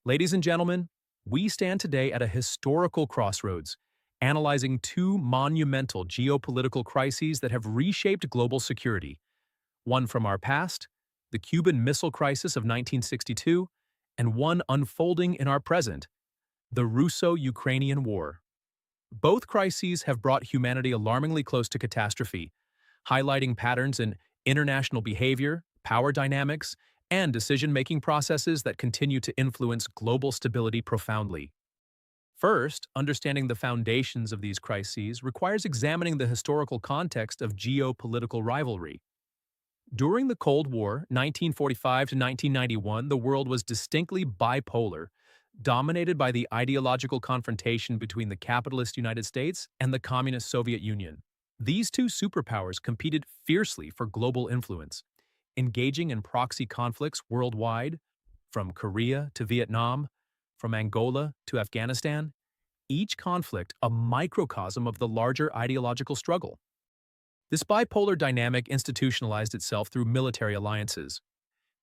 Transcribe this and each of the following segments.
Ladies and gentlemen, we stand today at a historical crossroads, analyzing two monumental geopolitical crises that have reshaped global security. One from our past, the Cuban Missile Crisis of 1962, and one unfolding in our present, the Russo-Ukrainian War. Both crises have brought humanity alarmingly close to catastrophe, highlighting patterns in international behavior, power dynamics, and decision-making processes that continue to influence global stability profoundly. First, understanding the foundations of these crises requires examining the historical context of geopolitical rivalry. During the Cold War, 1945 to 1991, the world was distinctly bipolar, dominated by the ideological confrontation between the capitalist United States and the communist Soviet Union. These two superpowers competed fiercely for global influence, engaging in proxy conflicts worldwide, from Korea to Vietnam, from Angola to Afghanistan, each conflict a microcosm of the larger ideological struggle. This bipolar dynamic institutionalized itself through military alliances.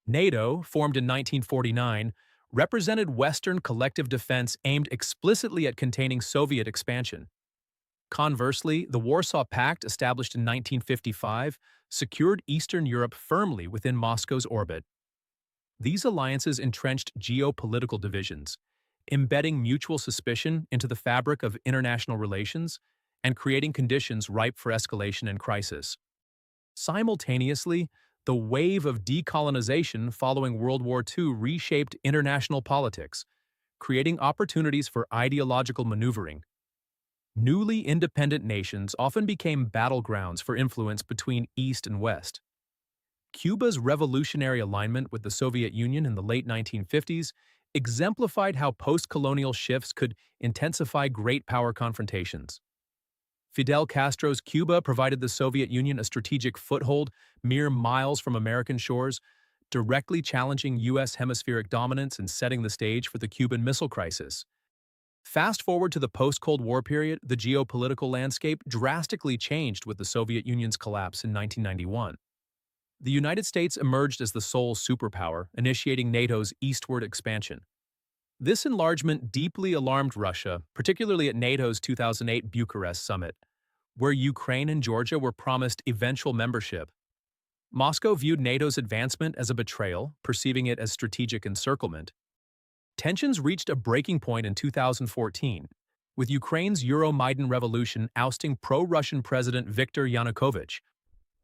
NATO, formed in 1949, represented Western collective defense aimed explicitly at containing Soviet expansion. Conversely, the Warsaw Pact, established in 1955, secured Eastern Europe firmly within Moscow's orbit. These alliances entrenched geopolitical divisions, embedding mutual suspicion into the fabric of international relations and creating conditions ripe for escalation and crisis. Simultaneously, the wave of decolonization following World War II reshaped international politics, creating opportunities for ideological maneuvering. Newly independent nations often became battlegrounds for influence between East and West. Cuba's revolutionary alignment with the Soviet Union in the late 1950s exemplified how post-colonial shifts could intensify great power confrontations. Fidel Castro's Cuba provided the Soviet Union a strategic foothold mere miles from American shores, directly challenging U.S. hemispheric dominance and setting the stage for the Cuban Missile Crisis. Fast forward to the post-Cold War period, the geopolitical landscape drastically changed with the Soviet Union's collapse in 1991. The United States emerged as the sole superpower, initiating NATO's eastward expansion. This enlargement deeply alarmed Russia, particularly at NATO's 2008 Bucharest summit, where Ukraine and Georgia were promised eventual membership. Moscow viewed NATO's advancement as a betrayal, perceiving it as strategic encirclement. Tensions reached a breaking point in 2014, with Ukraine's Euromaidan revolution ousting pro-Russian President Viktor Yanukovych,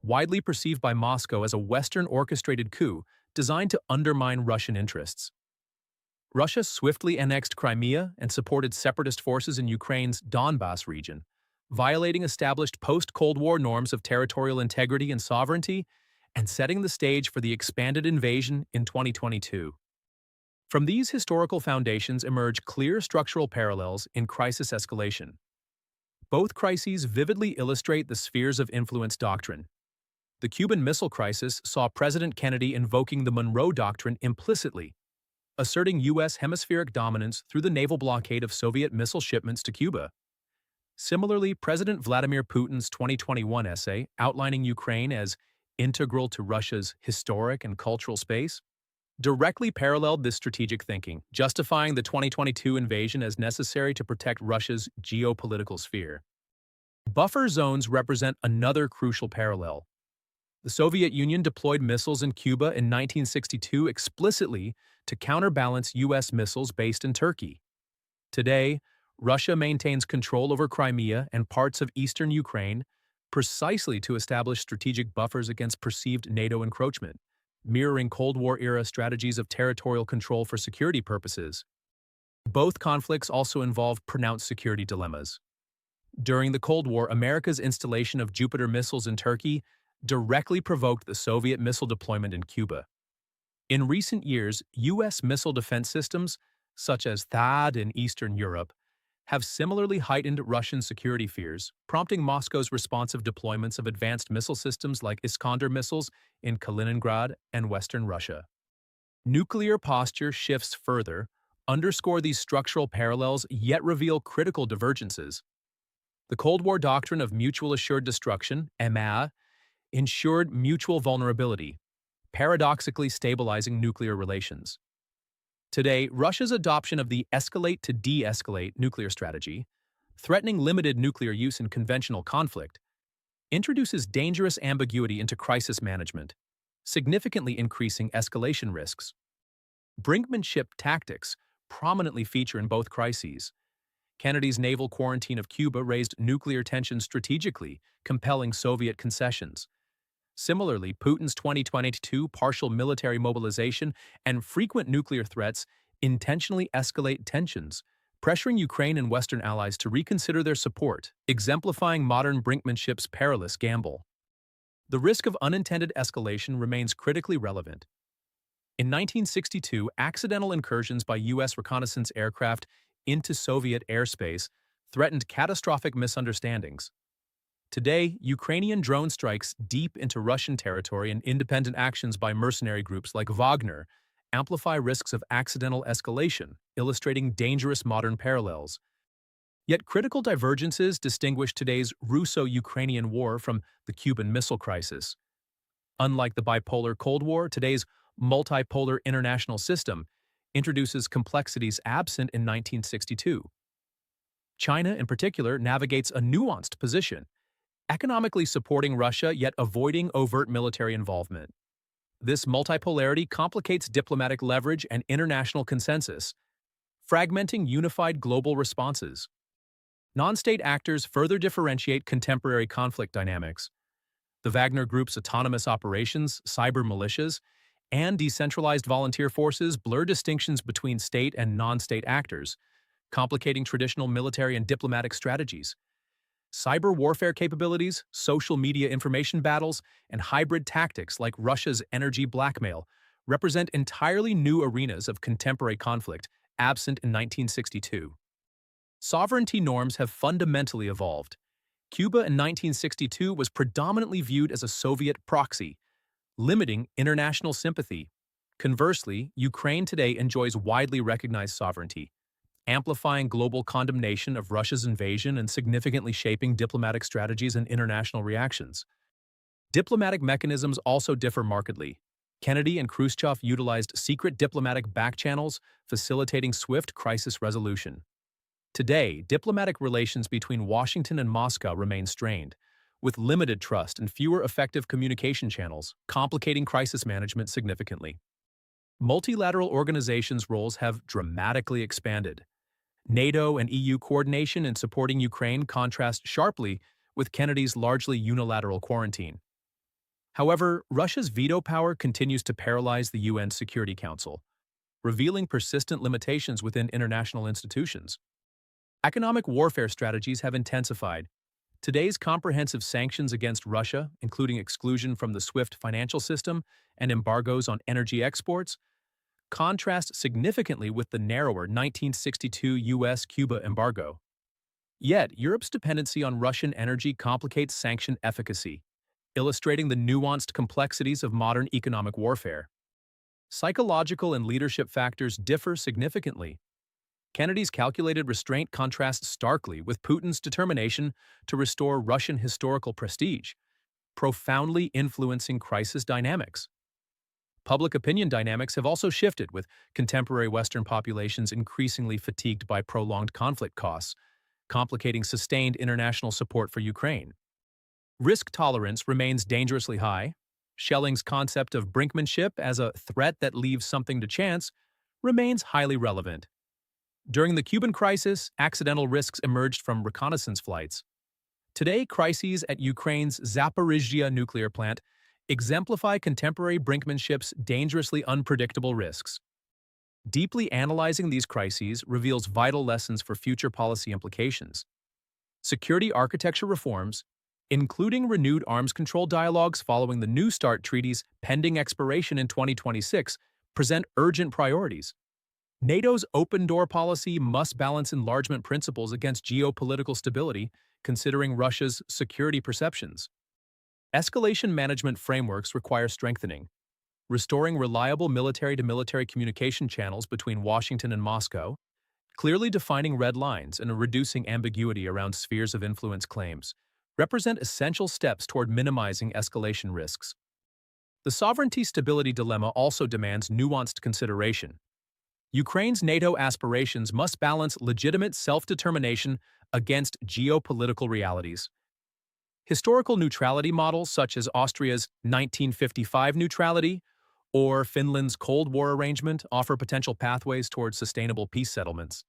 widely perceived by Moscow as a Western-orchestrated coup designed to undermine Russian interests. Russia swiftly annexed Crimea and supported separatist forces in Ukraine's Donbas region, violating established post-Cold War norms of territorial integrity and sovereignty, and setting the stage for the expanded invasion in 2022. From these historical foundations emerge clear structural parallels in crisis escalation. Both crises vividly illustrate the spheres of influence doctrine. The Cuban Missile Crisis saw President Kennedy invoking the Monroe Doctrine implicitly, asserting U.S. hemispheric dominance through the naval blockade of Soviet missile shipments to Cuba. Similarly, President Vladimir Putin's 2021 essay outlining Ukraine as integral to Russia's historic and cultural space directly paralleled this strategic thinking, justifying the 2022 invasion as necessary to protect Russia's geopolitical sphere. Buffer zones represent another crucial parallel. The Soviet Union deployed missiles in Cuba in 1962 explicitly to counterbalance U.S. missiles based in Turkey. Today, Russia maintains control over Crimea and parts of eastern Ukraine precisely to establish strategic buffers against perceived NATO encroachment, mirroring Cold War-era strategies of territorial control for security purposes. Both conflicts also involve pronounced security dilemmas. During the Cold War, America's installation of Jupiter missiles in Turkey directly provoked the Soviet missile deployment in Cuba. In recent years, U.S. missile defense systems, such as THAAD in Eastern Europe, have similarly heightened Russian security fears, prompting Moscow's responsive deployments of advanced missile systems like Iskander missiles in Kaliningrad and Western Russia. Nuclear posture shifts further, underscore these structural parallels, yet reveal critical divergences. The Cold War doctrine of mutual assured destruction, MA, ensured mutual vulnerability, paradoxically stabilizing nuclear relations. Today, Russia's adoption of the escalate to de-escalate nuclear strategy, threatening limited nuclear use in conventional conflict, introduces dangerous ambiguity into crisis management, significantly increasing escalation risks. Brinkmanship tactics prominently feature in both crises. Kennedy's naval quarantine of Cuba raised nuclear tensions strategically, compelling Soviet concessions. Similarly, Putin's 2022 partial military mobilization and frequent nuclear threats intentionally escalate tensions, pressuring Ukraine and Western allies to reconsider their support, exemplifying modern brinkmanship's perilous gamble. The risk of unintended escalation remains critically relevant. In 1962, accidental incursions by U.S. reconnaissance aircraft into Soviet airspace threatened catastrophic misunderstandings. Today, Ukrainian drone strikes deep into Russian territory and independent actions by mercenary groups like Wagner amplify risks of accidental escalation, illustrating dangerous modern parallels. Yet critical divergences distinguish today's Russo-Ukrainian War from the Cuban Missile Crisis. Unlike the bipolar Cold War, today's multipolar international system introduces complexities absent in 1962. China, in particular, navigates a nuanced position, economically supporting Russia yet avoiding overt military involvement. This multipolarity complicates diplomatic leverage and international consensus, fragmenting unified global responses. Non-state actors further differentiate contemporary conflict dynamics. The Wagner Group's autonomous operations, cyber militias, and decentralized volunteer forces blur distinctions between state and non-state actors, complicating traditional military and diplomatic strategies. Cyber warfare capabilities, social media information battles, and hybrid tactics like Russia's energy blackmail represent entirely new arenas of contemporary conflict, absent in 1962. Sovereignty norms have fundamentally evolved. Cuba in 1962 was predominantly viewed as a Soviet proxy, limiting international sympathy. Conversely, Ukraine today enjoys widely recognized sovereignty, amplifying global condemnation of Russia's invasion and significantly shaping diplomatic strategies and international reactions. Diplomatic mechanisms also differ markedly. Kennedy and Khrushchev utilized secret diplomatic backchannels, facilitating swift crisis resolution. Today, diplomatic relations between Washington and Moscow remain strained, with limited trust and fewer effective communication channels, complicating crisis management significantly. Multilateral organizations' roles have dramatically expanded. NATO and EU coordination in supporting Ukraine contrast sharply with Kennedy's largely unilateral quarantine. However, Russia's veto power continues to paralyze the UN Security Council, revealing persistent limitations within international institutions. Economic warfare strategies have intensified. Today's comprehensive sanctions against Russia, including exclusion from the SWIFT financial system and embargoes on energy exports, contrast significantly with the narrower 1962 U.S.-Cuba embargo. Yet, Europe's dependency on Russian energy complicates sanction efficacy, illustrating the nuanced complexities of modern economic warfare. Psychological and leadership factors differ significantly. Kennedy's calculated restraint contrasts starkly with Putin's determination to restore Russian historical prestige, profoundly influencing crisis dynamics. Public opinion dynamics have also shifted, with contemporary Western populations increasingly fatigued by prolonged conflict costs, complicating sustained international support for Ukraine. Risk tolerance remains dangerously high. Schelling's concept of brinkmanship as a threat that leaves something to chance remains highly relevant. During the Cuban crisis, accidental risks emerged from reconnaissance flights. Today, crises at Ukraine's Zaporizhzhia nuclear plant exemplify contemporary brinkmanship's dangerously unpredictable risks. Deeply analyzing these crises reveals vital lessons for future policy implications. Security architecture reforms, including renewed arms control dialogues following the New START treaty's pending expiration in 2026, present urgent priorities. NATO's open-door policy must balance enlargement principles against geopolitical stability, considering Russia's security perceptions. Escalation management frameworks require strengthening. Restoring reliable military-to-military communication channels between Washington and Moscow, clearly defining red lines and reducing ambiguity around spheres of influence claims, represent essential steps toward minimizing escalation risks. The sovereignty-stability dilemma also demands nuanced consideration. Ukraine's NATO aspirations must balance legitimate self-determination against geopolitical realities. Historical neutrality models such as Austria's 1955 neutrality or Finland's Cold War arrangement offer potential pathways towards sustainable peace settlements.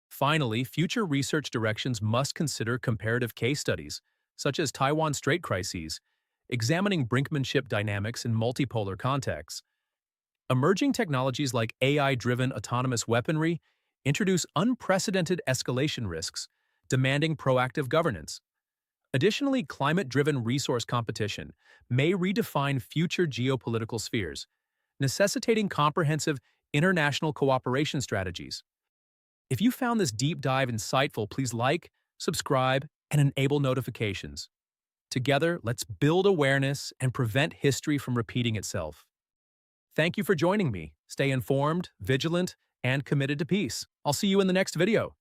Finally, future research directions must consider comparative case studies, such as Taiwan Strait crises, examining brinkmanship dynamics in multipolar contexts. Emerging technologies like AI-driven autonomous weaponry introduce unprecedented escalation risks, demanding proactive governance. Additionally, climate-driven resource competition may redefine future geopolitical spheres, necessitating comprehensive international cooperation strategies. If you found this deep dive insightful, please like, subscribe, and enable notifications. Together, let's build awareness and prevent history from repeating itself. Thank you for joining me. Stay informed, vigilant, and committed to peace. I'll see you in the next video.